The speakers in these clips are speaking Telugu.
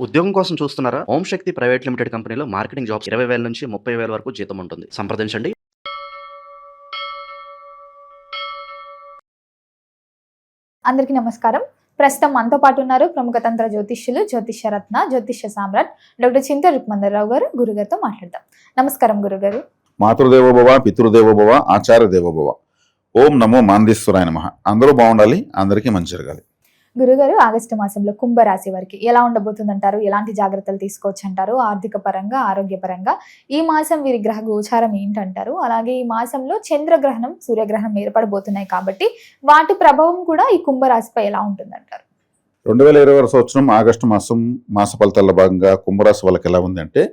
ఉద్యోగం కోసం చూస్తున్నారా? ఓం శక్తి ప్రైవేట్ లిమిటెడ్ కంపెనీలో మార్కెటింగ్ జాబ్స్ 20,000 నుంచి 30,000 వరకు జీతం ఉంటుంది. సంప్రదించండి. అందరికీ నమస్కారం. ప్రస్తుతం మనతో పాటు ఉన్నారు ప్రముఖ తంత్ర జ్యోతిష్యులు, జ్యోతిష్య రత్న, జ్యోతిష్య సామ్రాట్ డాక్టర్ చింత రుక్మందర్రావు గారు. గురుగారితో మాట్లాడదాం. నమస్కారం గురుగారు. మాతృదేవోభవ, పితృదేవోభవ, ఆచార్య దేవోభవ. ఓం నమో మాందేశ్వరాయ నమః. అందరూ బాగుండాలి, అందరికీ మంచి జరగాలి. గురుగారు, ఆగస్టు మాసంలో కుంభరాశి వారికి ఎలా ఉండబోతుందంటారు? ఎలాంటి జాగ్రత్తలు తీసుకోవచ్చు అంటారు? ఆర్థిక పరంగా, ఆరోగ్యపరంగా ఈ మాసం వీరి గ్రహ గోచారం ఏంటంటారు? అలాగే ఈ మాసంలో చంద్రగ్రహణం, సూర్యగ్రహణం ఏర్పడబోతున్నాయి కాబట్టి వాటి ప్రభావం కూడా ఈ కుంభరాశిపై ఎలా ఉంటుందంటారు? 2020 సంవత్సరం ఆగస్టు మాస ఫలితాల్లో భాగంగా కుంభరాశి వాళ్ళకి ఎలా ఉంది అంటే,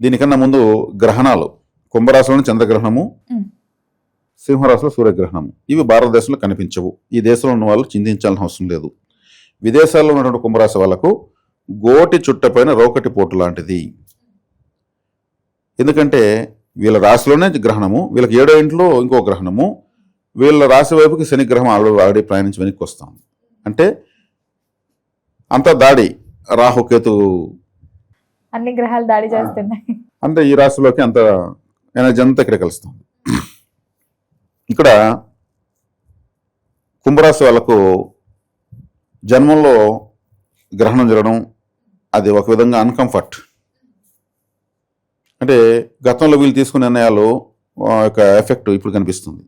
దీనికన్నా ముందు గ్రహణాలు, కుంభరాశిలోని చంద్రగ్రహణము, సింహరాశిలో సూర్యగ్రహణము, ఇవి భారతదేశంలో కనిపించవు. ఈ దేశంలో ఉన్న వాళ్ళు చింతించాల్సిన అవసరం లేదు. విదేశాల్లో ఉన్నటువంటి కుంభరాశి వాళ్ళకు గోటి చుట్టపైన రోకటి పోటు లాంటిది. ఎందుకంటే వీళ్ళ రాశిలోనే గ్రహణము, వీళ్ళకి 7వ ఇంట్లో ఇంకో గ్రహణము, వీళ్ళ రాశి వైపుకి శని గ్రహం ఆల్రెడీ ప్రయాణించి వెనక్కి వస్తాం. అంటే అంత దాడి, రాహుకేతు అన్ని గ్రహాలు దాడి చేస్తున్నాయి. అంటే ఈ రాశిలోకి అంత ఎనర్జీ అంతా ఇక్కడ కలుస్తుంది. ఇక్కడ కుంభరాశి వాళ్ళకు జన్మంలో గ్రహణం జరగడం అది ఒక విధంగా అన్కంఫర్ట్. అంటే గతంలో వీళ్ళు తీసుకునే నిర్ణయాలు యొక్క ఎఫెక్ట్ ఇప్పుడు కనిపిస్తుంది.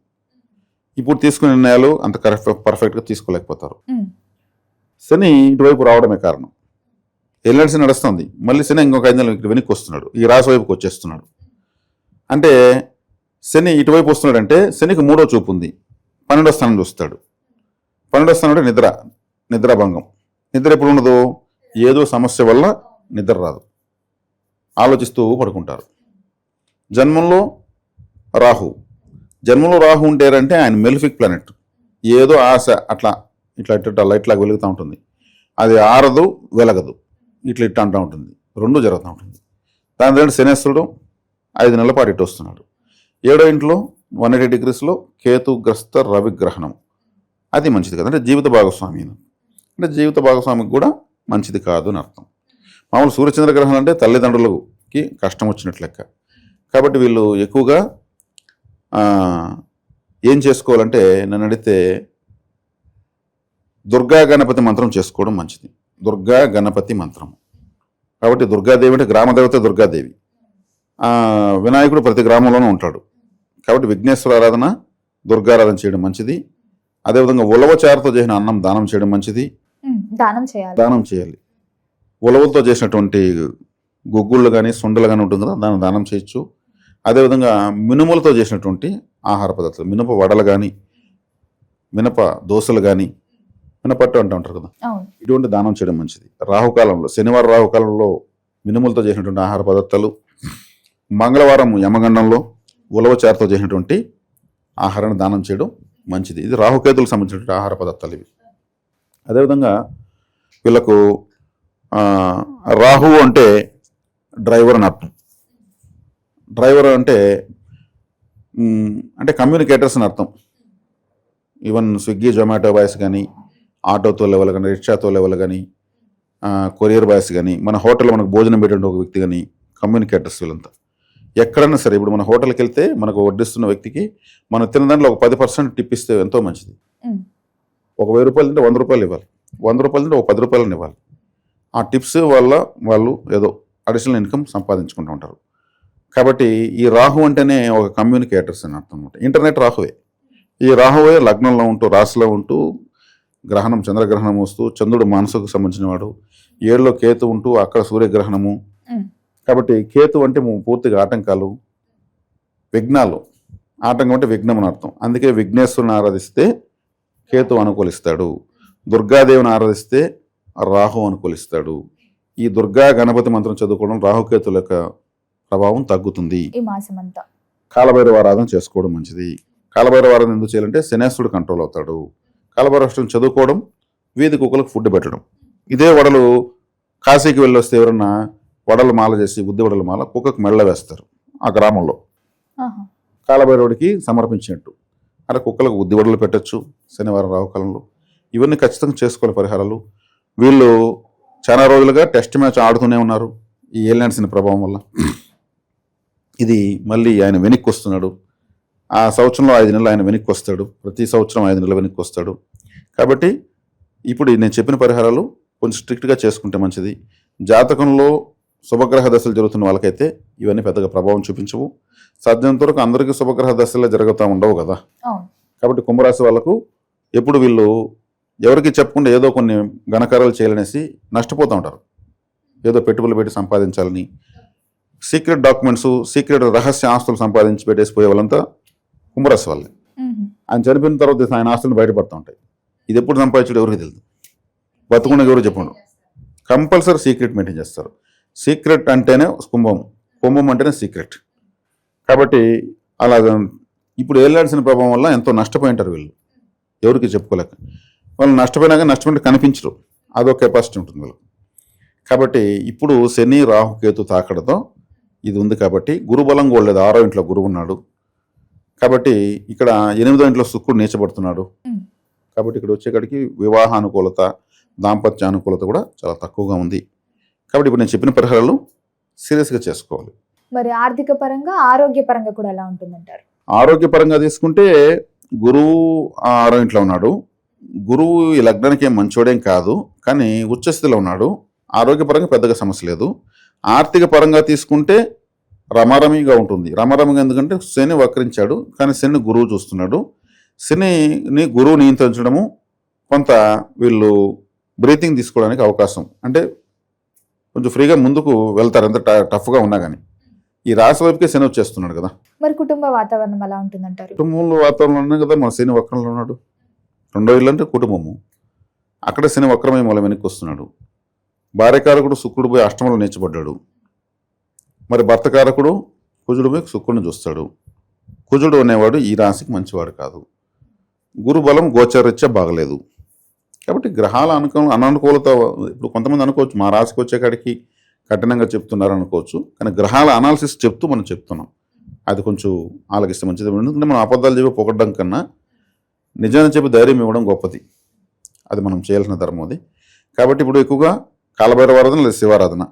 ఇప్పుడు తీసుకునే నిర్ణయాలు అంత పర్ఫెక్ట్గా తీసుకోలేకపోతారు. శని ఇటువైపు రావడమే కారణం. ఎల్ఎల్సి నడుస్తుంది, మళ్ళీ శని ఇంకొక 5 నెలలు ఇక్కడ వెనక్కి వస్తున్నాడు, ఈ రాశి వైపుకి వచ్చేస్తున్నాడు. అంటే శని ఇటువైపు వస్తున్నాడంటే శనికి 3వ చూపు ఉంది, 12వ స్థానం చూస్తాడు. 12వ స్థానం అంటే నిద్రాభంగం. నిద్ర ఎప్పుడు ఉండదు? ఏదో సమస్య వల్ల నిద్ర రాదు, ఆలోచిస్తూ పడుకుంటారు. జన్మంలో రాహు ఉంటారంటే ఆయన మెలిఫిక్ ప్లానెట్. ఏదో ఆశ అట్లా ఇట్లా లైట్లాగా వెలుగుతూ ఉంటుంది, అది ఆరదు వెలగదు, ఇట్లా అంటూ ఉంటుంది, రెండు జరుగుతూ ఉంటుంది. దాని తర్వాత శనేశ్వరుడు 5 నెలల పాటు ఇటు వస్తున్నాడు. 7వ ఇంట్లో 180 డిగ్రీస్లో కేతుగ్రస్త రవిగ్రహణం, అది మంచిది కదా. అంటే జీవిత భాగస్వామి, అంటే జీవిత భాగస్వామికి కూడా మంచిది కాదు అని అర్థం. మామూలు సూర్యచంద్ర గ్రహణం అంటే తల్లిదండ్రులకి కష్టం వచ్చినట్లు లెక్క. కాబట్టి వీళ్ళు ఎక్కువగా ఏం చేసుకోవాలంటే, నన్ను అడిగితే దుర్గా గణపతి మంత్రం చేసుకోవడం మంచిది. దుర్గా గణపతి మంత్రం. కాబట్టి దుర్గాదేవి అంటే గ్రామదేవత దుర్గాదేవి. వినాయకుడు ప్రతి గ్రామంలోనూ ఉంటాడు. కాబట్టి విఘ్నేశ్వర ఆరాధన, దుర్గారాధన చేయడం మంచిది. అదేవిధంగా ఉలవచారుతో చేసిన అన్నం దానం చేయడం మంచిది. దానం చేయాలి. ఉలవలతో చేసినటువంటి గుగ్గుళ్ళు కానీ సుండలు కానీ ఉంటుంది కదా, దాన్ని దానం చేయొచ్చు. అదేవిధంగా మినుములతో చేసినటువంటి ఆహార పదార్థాలు, మినప వడలు కానీ, మినప దోశలు కానీ, మినపట్టు అంటూ ఉంటారు కదా, ఇటువంటి దానం చేయడం మంచిది. రాహుకాలంలో, శనివారం రాహుకాలంలో మినుములతో చేసినటువంటి ఆహార పదార్థాలు, మంగళవారం యమగండంలో ఉలవచారుతో చేసినటువంటి ఆహారాన్ని దానం చేయడం మంచిది. ఇది రాహుకేతులకు సంబంధించినటువంటి ఆహార పదార్థాలు ఇవి. అదేవిధంగా వీళ్ళకు రాహు అంటే డ్రైవర్ అని అర్థం. డ్రైవర్ అంటే కమ్యూనికేటర్స్ అని అర్థం. ఈవెన్ స్విగ్గీ, జొమాటో బాయ్స్ కానీ, ఆటోతో లెవెల్ కానీ, రిక్షాతో లెవెల్ కానీ, కొరియర్ బాయ్స్ కానీ, మన హోటల్లో మనకు భోజనం పెట్టే ఒక వ్యక్తి కానీ, కమ్యూనికేటర్స్ వీళ్ళంతా. ఎక్కడైనా సరే, ఇప్పుడు మన హోటల్కి వెళ్తే మనకు వడ్డిస్తున్న వ్యక్తికి మనం తిన్న దాంట్లో ఒక 10% టిప్ ఇస్తే ఎంతో మంచిది. ఒక 1000 రూపాయలు తింటే 100 రూపాయలు ఇవ్వాలి, 100 రూపాయలు తింటే ఒక 10 రూపాయలని ఇవ్వాలి. ఆ టిప్స్ వల్ల వాళ్ళు ఏదో అడిషనల్ ఇన్కమ్ సంపాదించుకుంటూ ఉంటారు. కాబట్టి ఈ రాహు అంటేనే ఒక కమ్యూనికేటర్స్ అని అర్థం అనమాట. ఇంటర్నెట్ రాహువే. ఈ రాహువే లగ్నంలో ఉంటూ, రాశిలో ఉంటూ, గ్రహణం చంద్రగ్రహణం వస్తూ, చంద్రుడు మనసుకు సంబంధించిన వాడు, 7లో కేతు ఉంటూ, అక్కడ సూర్యగ్రహణము. కాబట్టి కేతు అంటే పూర్తిగా ఆటంకాలు, విఘ్నాలు. ఆటంకం అంటే విఘ్నం అని అర్థం. అందుకే విఘ్నేశ్వరుని ఆరాధిస్తే కేతు అనుకూలిస్తాడు, దుర్గాదేవిని ఆరాధిస్తే రాహు అనుకూలిస్తాడు. ఈ దుర్గా గణపతి మంత్రం చదువుకోవడం రాహుకేతుల యొక్క ప్రభావం తగ్గుతుంది. ఈ మాసమంతా కాలభైరవ ఆరాధన చేసుకోవడం మంచిది. కాలభైరవ ఆరాధన ఎందుకు చేయాలంటే శనేశ్వరుడు కంట్రోల్ అవుతాడు. కాలభైరవ చదువుకోవడం, వీధి కుక్కలకు ఫుడ్ పెట్టడం. ఇదే వడలు కాశీకి వెళ్ళి వస్తే ఎవరన్నా వడలు మాల చేసి, బుద్ధి వడల మాల కుక్కకు మెళ్ళ వేస్తారు ఆ గ్రామంలో, కాలభైరవుడికి సమర్పించినట్టు. అలా కుక్కలకు బుద్ధి వడలు పెట్టచ్చు శనివారం రాహుకాలంలో. ఇవన్నీ ఖచ్చితంగా చేసుకోవాలి పరిహారాలు. వీళ్ళు చాలా రోజులుగా టెస్ట్ మ్యాచ్ ఆడుతూనే ఉన్నారు ఈ ఏలియన్స్ని ప్రభావం వల్ల. ఇది మళ్ళీ ఆయన వెనక్కి వస్తున్నాడు. ఆ సంవత్సరంలో 5 నెలలు ఆయన వెనక్కి వస్తాడు, ప్రతి సంవత్సరం 5 నెలలు వెనక్కి వస్తాడు. కాబట్టి ఇప్పుడు నేను చెప్పిన పరిహారాలు కొంచెం స్ట్రిక్ట్గా చేసుకుంటే మంచిది. జాతకంలో శుభగ్రహ దశలు జరుగుతున్న వాళ్ళకైతే ఇవన్నీ పెద్దగా ప్రభావం చూపించవు. సాధ్యమైనంత వరకు అందరికీ శుభగ్రహ దశలే జరుగుతూ ఉండవు కదా. అవును. కాబట్టి కుంభరాశి వాళ్ళకు ఎప్పుడు వీళ్ళు ఎవరికి చెప్పకుండా ఏదో కొన్ని ఘనకార్యాలు చేయాలనేసి నష్టపోతూ ఉంటారు. ఏదో పెట్టుబడులు పెట్టి సంపాదించాలని, సీక్రెట్ డాక్యుమెంట్స్, సీక్రెట్ రహస్య ఆస్తులు సంపాదించి పెట్టేసి పోయే వాళ్ళంతా కుంభరాశి వాళ్ళే. ఆయన చనిపోయిన తర్వాత ఆయన ఆస్తులు బయటపడుతూ ఉంటాయి. ఇది ఎప్పుడు సంపాదించడం ఎవరికి తెలియదు, బతుకుండా ఎవరు చెప్పండు. కంపల్సరీ సీక్రెట్ మెయింటైన్ చేస్తారు. సీక్రెట్ అంటేనే కుంభం, కుంభం అంటేనే సీక్రెట్. కాబట్టి అలా ఇప్పుడు ఏలాల్సిన ప్రభావం వల్ల ఎంతో నష్టపోయి ఉంటారు వీళ్ళు, ఎవరికి చెప్పుకోలేక. వాళ్ళు నష్టపోయినాక నష్టపోయిన కనిపించరు, అదొక కెపాసిటీ ఉంటుంది వీళ్ళకి. కాబట్టి ఇప్పుడు శని రాహు కేతు తాకడతో ఇది ఉంది. కాబట్టి గురుబలం కూడా లేదు. 6వ ఇంట్లో గురువు ఉన్నాడు. కాబట్టి ఇక్కడ 8వ ఇంట్లో శుక్రుడు నీచబడుతున్నాడు. కాబట్టి ఇక్కడ వచ్చేకాడికి వివాహ అనుకూలత, దాంపత్య అనుకూలత కూడా చాలా తక్కువగా ఉంది. కాబట్టి ఇప్పుడు నేను చెప్పిన పరిహారాలు సీరియస్గా చేసుకోవాలి. మరి ఆర్థిక పరంగా, ఆరోగ్య పరంగా కూడా ఎలా ఉంటుందంటారు? ఆరోగ్యపరంగా తీసుకుంటే గురువు 6వ ఇంట్లో ఉన్నాడు. గురువు ఈ లగ్నానికి ఏం మంచోడేం కాదు, కానీ ఉచ్చస్థితిలో ఉన్నాడు. ఆరోగ్యపరంగా పెద్దగా సమస్య లేదు. ఆర్థిక పరంగా తీసుకుంటే రమారమిగా ఉంటుంది. రమారమిగా ఎందుకంటే శని వక్రించాడు, కానీ శని గురువు చూస్తున్నాడు. శనిని గురువు నియంత్రించడము కొంత వీళ్ళు బ్రీతింగ్ తీసుకోవడానికి అవకాశం, అంటే కొంచెం ఫ్రీగా ముందుకు వెళ్తారు ఎంత టఫ్గా ఉన్నా కానీ. ఈ రాశి వైపుకే శని వచ్చేస్తున్నాడు కదా. మరి కుటుంబ వాతావరణం ఎలా ఉంటుందంటారు? కుటుంబంలో వాతావరణం కదా మన శని వక్రంలో ఉన్నాడు. 2వ ఇల్లు అంటే కుటుంబము, అక్కడ శని వక్రమై మూల వెనక్కి వస్తున్నాడు. భార్యకారకుడు శుక్రుడు పోయి అష్టమంలో నేర్చబడ్డాడు. మరి భర్తకారకుడు కుజుడు పోయి శుక్రుడిని చూస్తాడు. కుజుడు అనేవాడు ఈ రాశికి మంచివాడు కాదు. గురు బలం గోచరరీత్యా బాగలేదు. కాబట్టి గ్రహాల అననుకూలత ఇప్పుడు కొంతమంది అనుకోవచ్చు మా రాశికి వచ్చేకాడికి కఠినంగా చెప్తున్నారు అనుకోవచ్చు, కానీ గ్రహాల అనాలిసిస్ చెప్తూ మనం చెప్తున్నాం. అది కొంచెం ఆలోచిస్తే మంచిది. ఎందుకంటే మనం అబద్ధాలు చెప్పి పొగడడం కన్నా నిజాన్ని చెప్పి ధైర్యం ఇవ్వడం గొప్పది. అది మనం చేయాల్సిన ధర్మం అది. కాబట్టి ఇప్పుడు ఎక్కువగా కాలభైరవారాధన లేదా శివారాధన,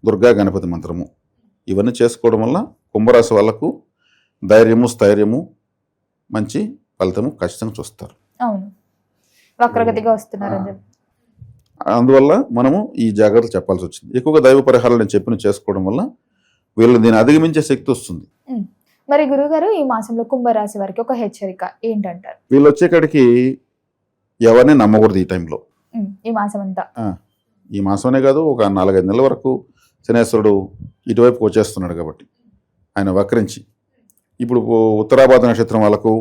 దుర్గా గణపతి మంత్రము ఇవన్నీ చేసుకోవడం వల్ల కుంభరాశి వాళ్ళకు ధైర్యము, స్థైర్యము, మంచి ఫలితము ఖచ్చితంగా చూస్తారు. అవును, వక్రగతిగా వస్తున్నారు. అందువల్ల మనము ఈ జాగ్రత్తలు చెప్పాల్సి వచ్చింది. ఎక్కువగా దైవ పరిహారాలు నేను చెప్పిన చేసుకోవడం వల్ల వీళ్ళు దీన్ని అధిగమించే శక్తి వస్తుంది. మరి గురుగారు, ఈ మాసంలో కుంభరాశి వారికి ఒక హెచ్చరిక ఏంటంటారు? వీళ్ళు వచ్చేకాడికి ఎవరిని నమ్మకూడదు ఈ టైంలో. ఈ మాసం అంతా, ఈ మాసమనే కాదు, ఒక 4-5 నెలల వరకు శనేశ్వరుడు ఇటువైపుకి వచ్చేస్తున్నాడు. కాబట్టి ఆయన వక్రించి ఇప్పుడు ఉత్తరాభాద నక్షత్రం వాళ్ళకు,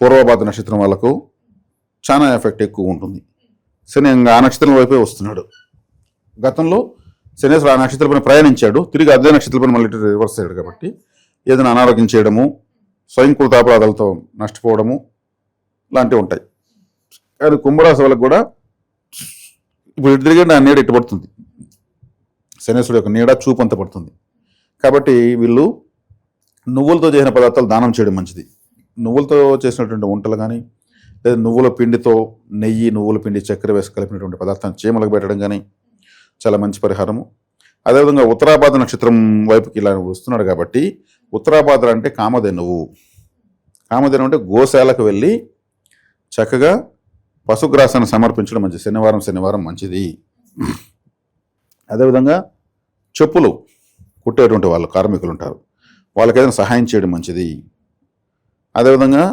పూర్వభాద నక్షత్రం వాళ్ళకు చాలా ఎఫెక్ట్ ఎక్కువ ఉంటుంది. శని ఆ నక్షత్రం వైపే వస్తున్నాడు. గతంలో శనేశ్వరుడు ఆ నక్షత్రంపైన ప్రయాణించాడు, తిరిగి అదే నక్షత్రంపైన మళ్ళీ రివర్స్ అయ్యాడు. కాబట్టి ఏదైనా అనారోగ్యం చేయడము, స్వయంకృత అపరాధాలతో నష్టపోవడము లాంటివి ఉంటాయి. కానీ కుంభరాశి వాళ్ళకు కూడా ఇప్పుడు ఇటు తిరిగి ఆ నీడ ఇటు పడుతుంది. శనేశ్వరుడు యొక్క నీడ చూపు అంత పడుతుంది. కాబట్టి వీళ్ళు నువ్వులతో చేసిన పదార్థాలు దానం చేయడం మంచిది. నువ్వులతో చేసినటువంటి వంటలు కానీ, లేదా నువ్వుల పిండితో నెయ్యి, నువ్వుల పిండి, చక్కెర వేసి కలిపినటువంటి పదార్థాన్ని చీమలకు పెట్టడం కానీ చాలా మంచి పరిహారము. అదేవిధంగా ఉత్తరాభాద్ర నక్షత్రం వైపుకి ఇలా వస్తున్నాడు. కాబట్టి ఉత్తరాభాద్ర అంటే కామధేనువు. కామధేను అంటే గోశాలకు వెళ్ళి చక్కగా పశుగ్రాసాన్ని సమర్పించడం మంచిది. శనివారం మంచిది. అదేవిధంగా చెప్పులు కుట్టేటువంటి వాళ్ళు కార్మికులు ఉంటారు, వాళ్ళకి ఏదైనా సహాయం చేయడం మంచిది. అదేవిధంగా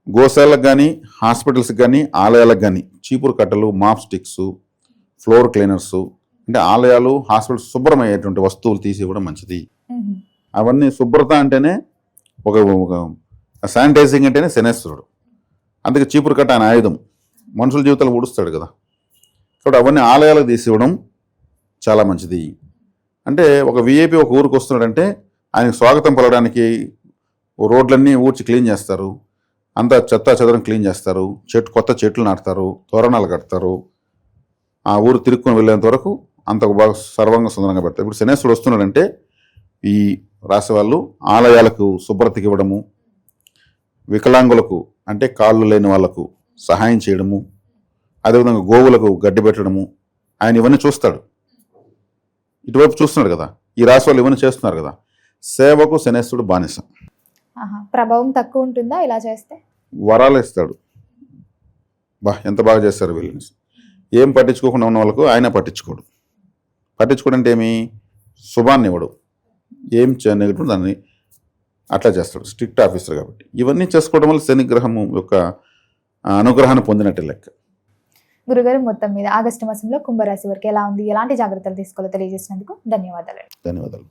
గోశాలకు కానీ, హాస్పిటల్స్కి కానీ, ఆలయాలకు కానీ చీపురు కట్టలు, మాప్ స్టిక్స్, ఫ్లోర్ క్లీనర్స్, అంటే ఆలయాలు, హాస్పిటల్స్ శుభ్రమయ్యేటువంటి వస్తువులు తీసి ఇవ్వడం మంచిది. అవన్నీ శుభ్రత అంటేనే ఒక శానిటైజింగ్ అంటేనే శనేశ్వరుడు. అందుకే చీపురు కట్ట ఆయన ఆయుధం, మనుషుల జీవితాలు ఊడుస్తాడు కదా. కాబట్టి అవన్నీ ఆలయాలకు తీసి ఇవ్వడం చాలా మంచిది. అంటే ఒక విఐపి ఒక ఊరికి వస్తున్నాడంటే ఆయనకు స్వాగతం పలడానికి రోడ్లన్నీ ఊడ్చి క్లీన్ చేస్తారు, అంతా చెత్త చెదరం క్లీన్ చేస్తారు, కొత్త చెట్లు నాటుతారు, తోరణాలు కడతారు, ఆ ఊరు తిరుక్కొని వెళ్ళేంత వరకు అంత బాగా సర్వంగా సుందరంగా పెడతారు. ఇప్పుడు శనేశ్వరుడు వస్తున్నాడంటే ఈ రాశి వాళ్ళు ఆలయాలకు శుభ్రతకి ఇవ్వడము, వికలాంగులకు అంటే కాళ్ళు లేని వాళ్లకు సహాయం చేయడము, అదేవిధంగా గోవులకు గడ్డి పెట్టడము, ఆయన ఇవన్నీ చూస్తాడు, ఇటువైపు చూస్తున్నాడు కదా, ఈ రాశి వాళ్ళు ఇవన్నీ చేస్తున్నారు కదా. సేవకు శనేశ్వరుడు బానిస, ప్రభావం తక్కువ ఉంటుందా ఇలా చేస్తే? వరాలు ఇస్తాడు. ఎంత బాగా చేస్తారు వీళ్ళని. ఏం పట్టించుకోకుండా ఉన్న వాళ్ళకు ఆయన పట్టించుకోడు. పట్టించుకోవడం అంటే ఏమి, శుభాన్ని ఇవ్వడు, ఏం నెగిటివ్ దాన్ని అట్లా చేస్తాడు, స్ట్రిక్ట్ ఆఫీసర్ కాబట్టి. ఇవన్నీ చేసుకోవడం వల్ల శని గ్రహము యొక్క అనుగ్రహాన్ని పొందినట్టే లెక్క. గురుగారు, మొత్తం మీద ఆగస్టు మాసంలో కుంభరాశి వారికి ఎలా ఉంది, ఎలాంటి జాగ్రత్తలు తీసుకోవాలో తెలియజేసినందుకు ధన్యవాదాలు. ధన్యవాదాలు.